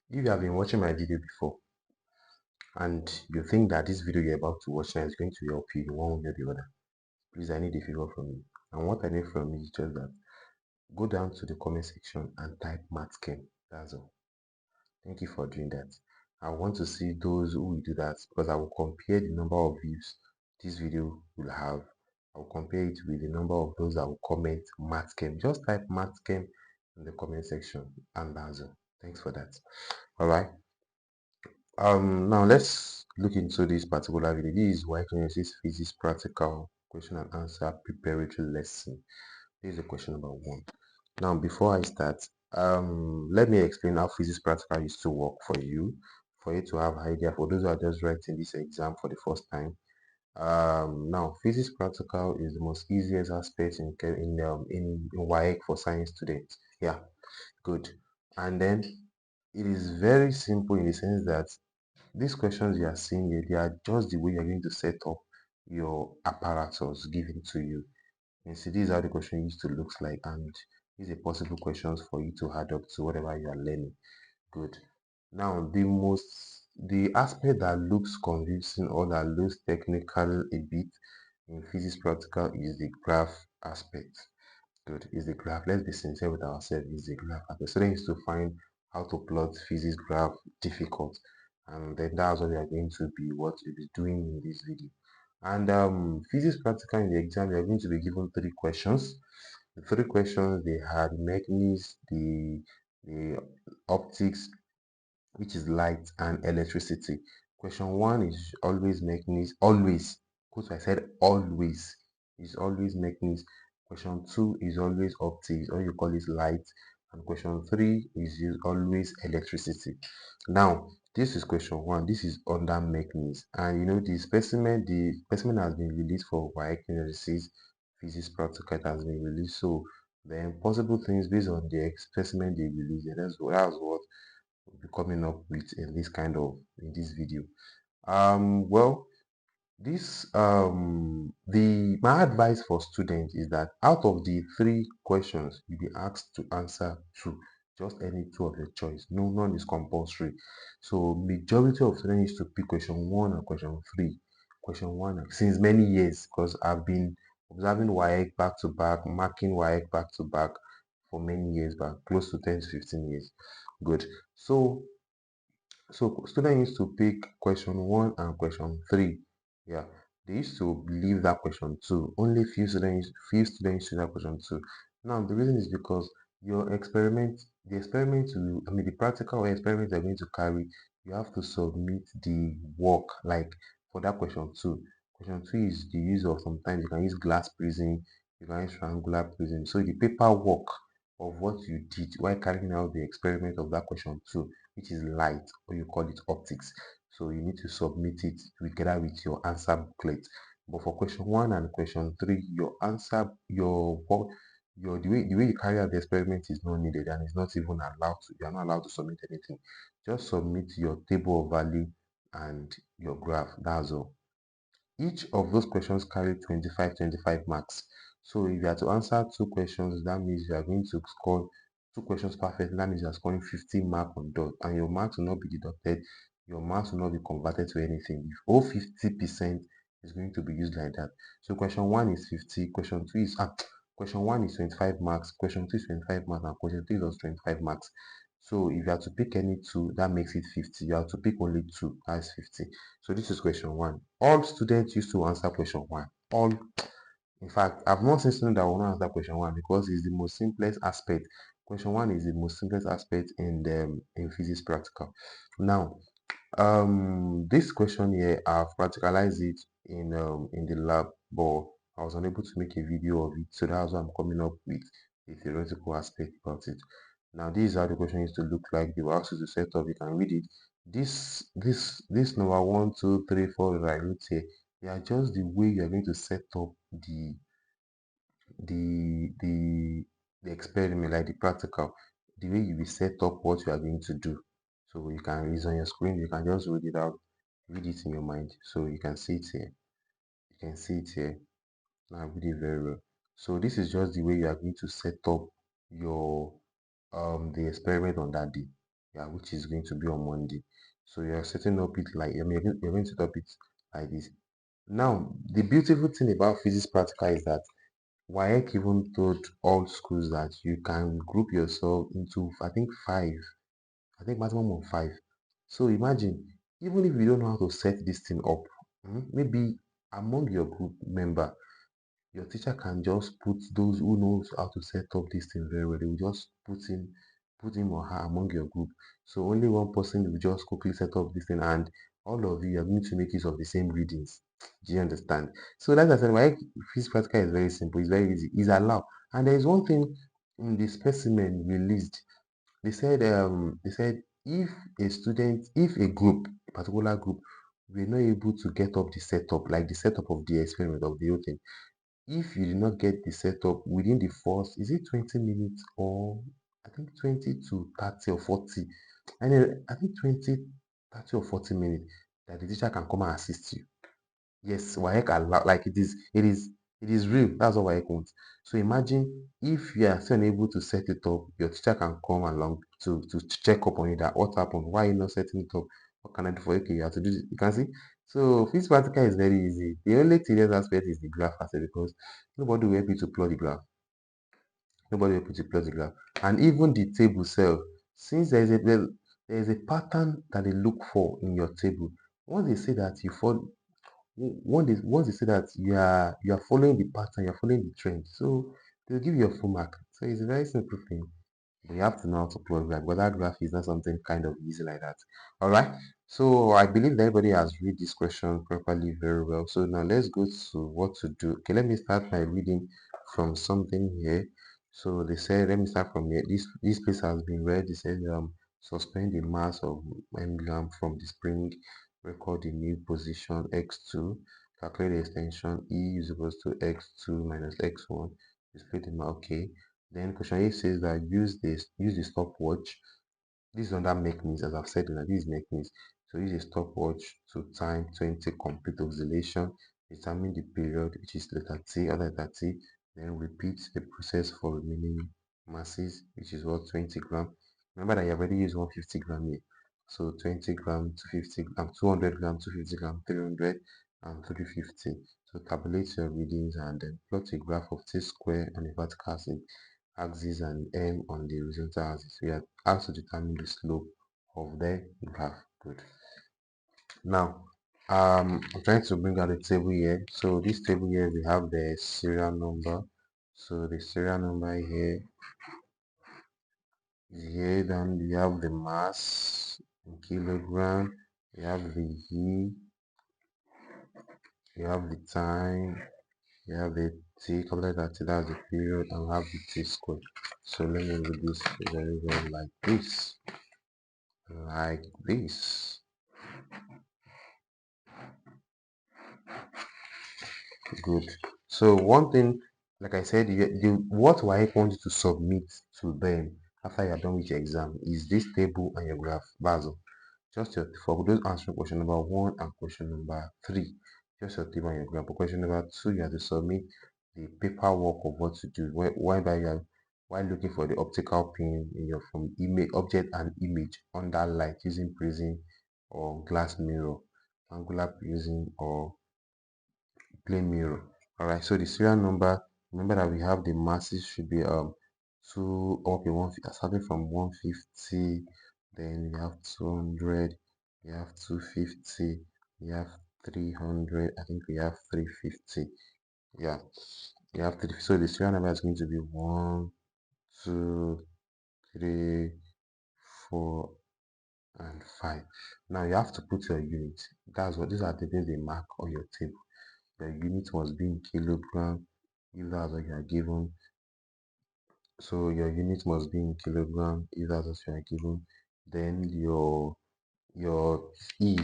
If you have been watching my video before and you think that this video you're about to watch now is going to help you in one way or the other, please, I need a favor from you. And what I need from you is just that go down to the comment section and type Matchem. That's all. Thank you for doing that. I want to see those who will do that because I will compare the number of views this video will have. I will compare it with the number of those that will comment Matchem. Just type Matchem in the comment section and that's all. Thanks for that. All right. Now let's look into this particular video. This is WAEC Genesis Physics Practical Question and Answer Preparatory Lesson. This is the question number 1. Now, before I start, let me explain how physics practical used to work for you to have an idea. For those who are just writing this exam for the first time, now physics practical is the most easiest aspect in WAEC for science students. Yeah, good. And then it is very simple in the sense that these questions you are seeing here, they are just the way you're going to set up your apparatus given to you. And see, this is how the question used to look like, and these are possible questions for you to add up to whatever you are learning. Good. Now, the aspect that looks confusing or that looks technical a bit in physics practical is the graph aspect. Good, is the graph. Let's be sincere with ourselves. Is the graph. The student needs to find how to plot physics graph difficult, and then that's what we are going to be doing in this video. And physics practical in the exam, we are going to be given 3 questions. The 3 questions they had mechanics, the optics, which is light, and electricity. Question 1 is always mechanics, always. Because I said always, is always mechanics. Question 2 is always optics, or you call it light. And question 3 is always electricity. Now, this is question 1. This is under mechanics. And you know, the specimen has been released for WAEC analysis, physics practical. It has been released. So the impossible things based on the specimen they released, that's what we'll be coming up with in this video. Well, this the my advice for students is that out of the 3 questions you'll be asked to answer 2, just any 2 of your choice. None is compulsory. So majority of students used to pick question 1 and question 3. Question 1 since many years, because I've been observing WAEC back to back, marking WAEC back to back for many years back, close to 10 to 15 years. Good. So students used to pick question 1 and question 3. Yeah, they used to leave that question 2. Only few students choose that question 2. Now the reason is because your experiment, the practical experiment they're going to carry, you have to submit the work like for that question 2. Question 2 is the use of, sometimes you can use glass prism, you can use triangular prism. So the paperwork of what you did while carrying out the experiment of that question 2, which is light, or you call it optics. So you need to submit it together with your answer booklet. But for question 1 and question 3, your answer, the way you carry out the experiment is not needed, and it's not even allowed to. You are not allowed to submit anything. Just submit your table of value and your graph. That's all. Each of those questions carry 25 marks. So if you are to answer 2 questions, that means you are going to score 2 questions perfect. That means you are scoring 50 marks on dot, and your marks will not be deducted. Your marks will not be converted to anything. If all 50% is going to be used like that. So question 1 is 50. Question 1 is 25 marks. Question 2 is 25 marks, and question 3 is also 25 marks. So if you have to pick any 2, that makes it 50. You have to pick only 2, that's 50. So this is question 1. All students used to answer question 1. All, in fact, I've not seen students that will not answer question 1 because it's the most simplest aspect. Question 1 is the most simplest aspect in physics practical. Now, this question here, I've practicalized it in the lab, but I was unable to make a video of it. So that's why I'm coming up with a theoretical aspect about it. Now, this is how the question used to look like. They will ask you to set up. You can read it. This number 1, 2, 3, 4 that I wrote here, they are just the way you are going to set up the the the experiment, like the practical, the way you will set up what you are going to do. So you can, it's on your screen, you can just read it out, read it in your mind. So you can see it here. You can see it here. Now read it very well. So this is just the way you are going to set up your the experiment on that day. yeah, which is going to be on Monday. So you're setting up it like, I mean, you're going to set up it like this. Now, the beautiful thing about physics practical is that WAEC even told all schools that you can group yourself into, I think, five. I think maximum of five. So imagine, even if you don't know how to set this thing up, maybe among your group member, your teacher can just put those who knows how to set up this thing very well. They will just put him or her among your group. So only one person will just quickly set up this thing, and all of you are going to make use of the same readings. Do you understand? So like I said, why physics practical is very simple. It's very easy. It's allowed. And there is one thing in the specimen released. They said if a student, if a group, a particular group, were not able to get up the setup, like the setup of the experiment of the whole thing, if you did not get the setup within the first, is it 20 minutes, or I think 20 to 30 or 40, and then I think 20, 30 or 40 minutes, that the teacher can come and assist you. Yes, WAEC allow, like it is real. That's what WAEC wants. So imagine if you are still unable to set it up, your teacher can come along to check up on you, that what happened, why are you not setting it up, what can I do for you? Okay, you have to do this. You can see. So physics practical is very easy. The only tedious aspect is the graph aspect, because nobody will help you to plot the graph. Nobody will help you to plot the graph. And even the table itself, since there is a pattern that they look for in your table. Once they say that you fall, once they say that you are following the pattern, you're following the trend, so they'll give you a full mark. So it's a very simple thing. But you have to know how to plot graph, but that graph is not something kind of easy like that. All right. So I believe that everybody has read this question properly very well. So now let's go to what to do. Okay, let me start by reading from something here. So they said, let me start from here. This place has been read. They said, suspend the mass of emblem from the spring, record the new position x2, calculate the extension e is equals to x2 minus x1, display the mark. Okay. Then question A says that use the stopwatch. This is under mechanism, as I've said, that this is mechanism. So use a stopwatch to time 20 complete oscillation, determine the period, which is letter T, other letter T, then repeat the process for remaining masses, which is what, 20 gram. Remember that you already used 150 gram here. So 20 gram, 250 gram, 200 gram, 250 gram, 300 and 350. So tabulate your readings and then plot a graph of T square on a vertical axis and M on the horizontal axis. We are asked to determine the slope of the graph. Good. Now, I'm trying to bring out a table here. So this table here, we have the serial number. So the serial number here is here. Then we have the mass in kilogram. We have the E. We have the time. We have the T, calculate that T, that's the period, and we have the T squared. So let me read this very well like this. Like this. Good. So one thing, like I said, what WAEC wants you to submit to them after you are done with your exam is this table and your graph. Basil. Just for those answering question number 1 and question number 3, just your table and your graph. For question number 2, you have to submit the paperwork of what to do. While looking for the optical pin in your from image object and image under light using prism or glass mirror, angular prism or plane mirror. All right, so the serial number, remember that we have the masses should be two, okay, one, starting from 150, then we have 200, we have 250, we have 300, I think we have 350. Yeah, we have 3. So the serial number is going to be 1, 2, 3, 4 and 5. Now you have to put your unit. That's what these are the things they mark on your table. The unit must be in kilogram if that's what you are given. So your unit must be in kilogram if that's what you are given. Then your e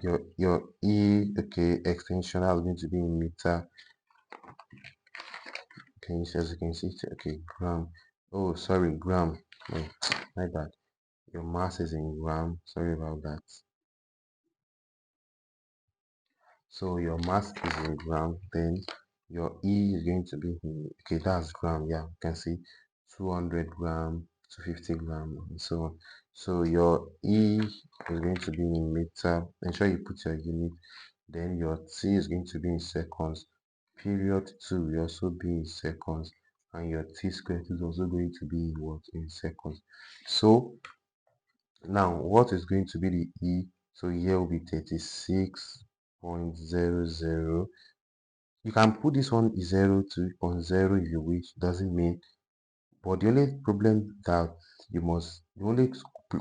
your e, okay, extension is going to be in meter. Can you see, as you can see, okay, gram. Oh, sorry, gram. Oh, my bad. Your mass is in gram. Sorry about that. So your mass is in gram, then your E is going to be in, okay, that's gram. Yeah, you can see 200 gram, 250 gram, and so on. So your E is going to be in meter. Ensure you put your unit. Then your T is going to be in seconds. Period 2 will also be in seconds, and your T squared is also going to be in what? In seconds. So now what is going to be the E? So here will be 36.00. You can put this one 0 to on 0 if you wish. Doesn't mean, but the only problem that the only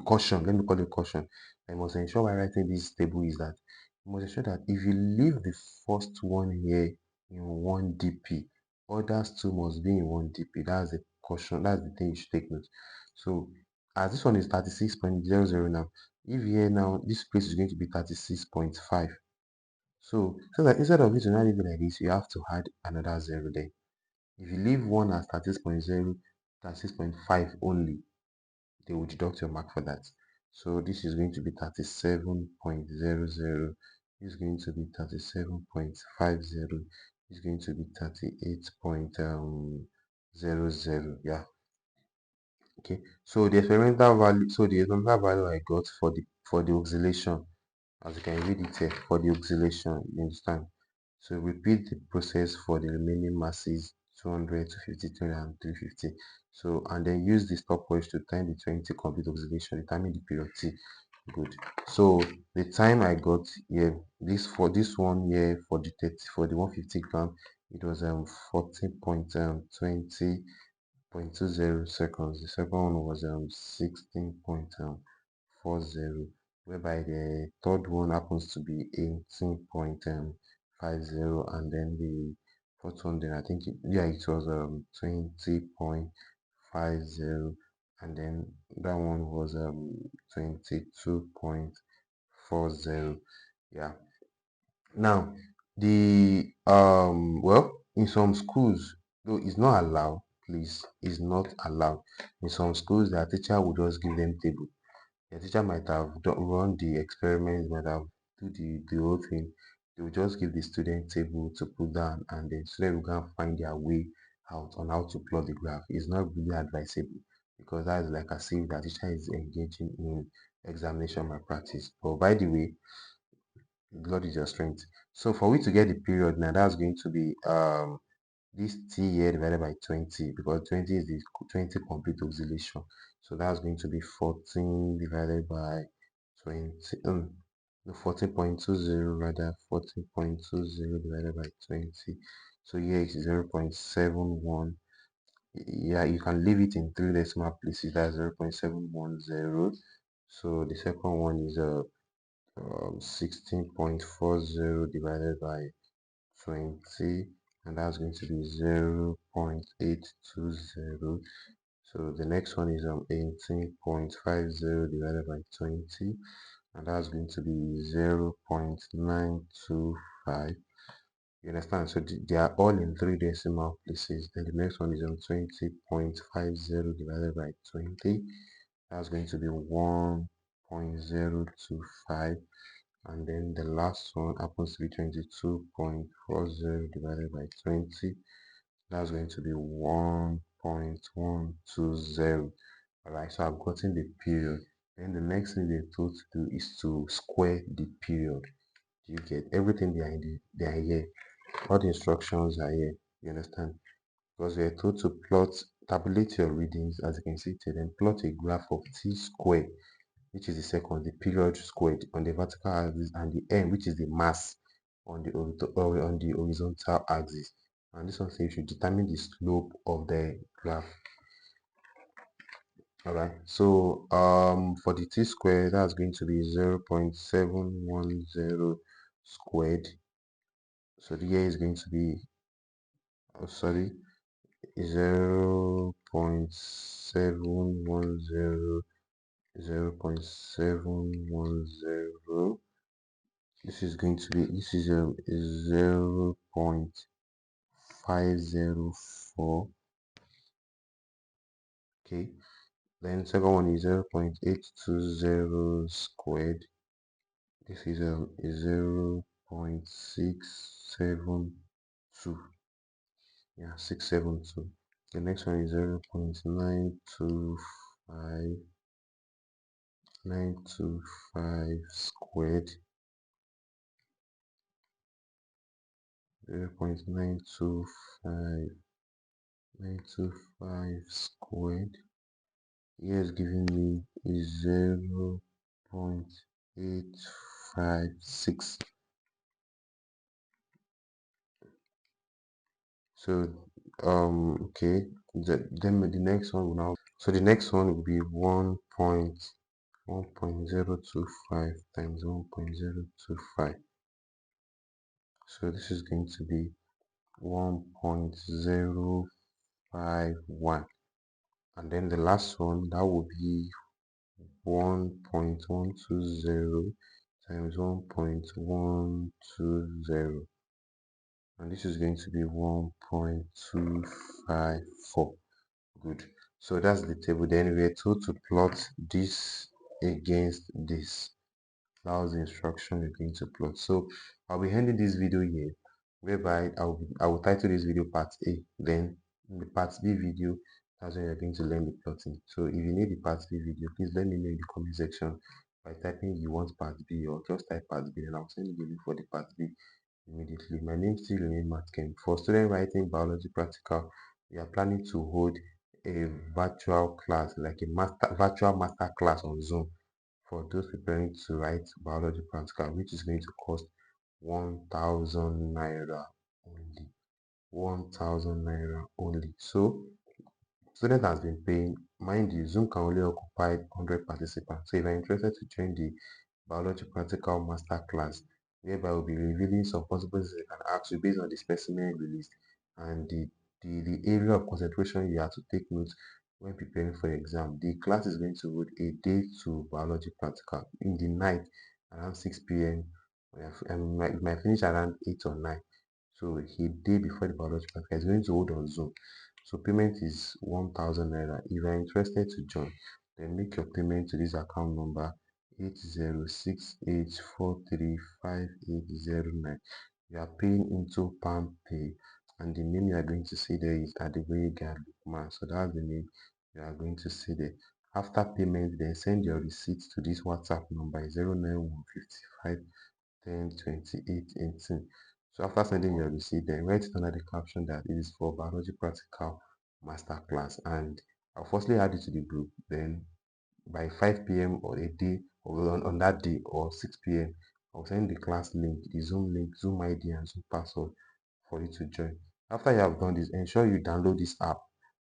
caution, let me call it caution, I must ensure while writing this table is that you must ensure that if you leave the first one here in 1 dp, others too must be in 1 dp. That's the caution, that's the thing you should take note. So as this one is 36.00 now, if here now this place is going to be 36.5. So that instead of it to not leave it like this, you have to add another 0 there. If you leave one as 36.0, 36.5 only, they will deduct your mark for that. So this is going to be 37.00. This is going to be 37.50. This is going to be 38.00. Yeah. Okay. So the experimental value. So the experimental value I got for the oscillation, as you can read it here, for the oscillation, you understand. So repeat the process for the remaining masses 200, 250, 200, and 350. So and then use the stopwatch to time the 20 complete oscillation, determine the period T. Good. So the time I got here, for this one here for the 150 gram, it was 14.20 seconds. The second one was 16.40, whereby the third one happens to be 18.50, and then the fourth one, then I think it was 20.50, and then that one was 22.40. Yeah. Now the well, in some schools, though it's not allowed, please, it's not allowed. In some schools, their teacher would just give them table. The teacher might have run the experiments, might have do the whole thing. They will just give the student table to put down, and the student will go and find their way out on how to plot the graph. It's not really advisable, because that is like as if the teacher is engaging in examination malpractice. But by the way, God is your strength. So for we to get the period now, that's going to be this T here divided by 20, because 20 is the 20 complete oscillation. So that's going to be 14 divided by 20. No, 14.20 rather, 14.20 divided by 20. So here is 0.71. Yeah, you can leave it in 3 decimal places. That's 0.710. So the second one is 16.40 divided by 20, and that's going to be 0.820. So the next one is 18.50 divided by 20, and that's going to be 0.925. You understand? So they are all in 3 decimal places. Then the next one is 20.50 divided by 20. That's going to be 1.025. And then the last one happens to be 22.40 divided by 20. That's going to be 1.120. Alright, so I've gotten the period. Then the next thing they're told to do is to square the period. You get everything they are here. All the instructions are here. You understand? Because we are told to tabulate your readings, as you can see here, then plot a graph of t squared, which is the second, the period squared on the vertical axis, and the m, which is the mass, on the horizontal axis. And this one says you should determine the slope of the graph. All right. So for the t squared, that's going to be 0.710 squared. So the here is going to be 0.710, 0.710. This is going to be, this is 0.504. Okay. Then second one is 0.820 squared. This is 0.672. Yeah, 672. The next one is 0.925. 925 squared 0.925 squared. Here is giving me is 0.856. So okay, then the next one will now, so the next one will be 1.025 times 1.025. So this is going to be 1.051, and then the last one, that will be 1.120 times 1.120, and this is going to be 1.254. Good. So that's the table. Then we are told to plot this against this. That was the instruction we're going to plot. So I'll be ending this video here, whereby I will title this video part A. Then in the part B video, that's when you're going to learn the plotting. So if you need the part B video, please let me know in the comment section by typing you want part B, or just type part B, and I'll send you the link for the part B immediately. My name still remains Matkem. For student writing biology practical, we are planning to hold a virtual class, like a virtual master class on Zoom, for those preparing to write biology practical, which is going to cost 1,000 naira only. 1,000 naira only. So student has been paying. Mind you, Zoom can only occupy 100 participants. So if you're interested to join the biology practical master class, whereby we'll be revealing some possibilities they can ask you based on the specimen released and the area of concentration you have to take notes when preparing for exam. The class is going to hold a day to biology practical in the night around 6 p.m. And it might finish around 8 or 9. So a day before the biology practical is going to hold on Zoom. So payment is 1,000 naira. If you are interested to join, then make your payment to this account number 8068435809. You are paying into Palm Pay, and the name you are going to see there is Adeboyega Lukman. So that's the name you are going to see there. After payment, then send your receipts to this WhatsApp number 09155102818. So after sending your receipt, then write under the caption that it is for biology practical masterclass, and I'll firstly add it to the group. Then by 5 p.m. or a day, or on that day, or 6 p.m., I'll send the class link, the Zoom link, Zoom ID, and Zoom password for you to join. After you have done this, ensure you download this app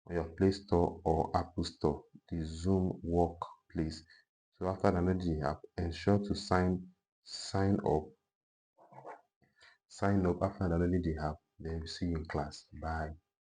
on your Play Store or Apple Store, the Zoom Workplace. So after downloading the app, ensure to sign up. Sign up after downloading the app. Then we see you in class. Bye.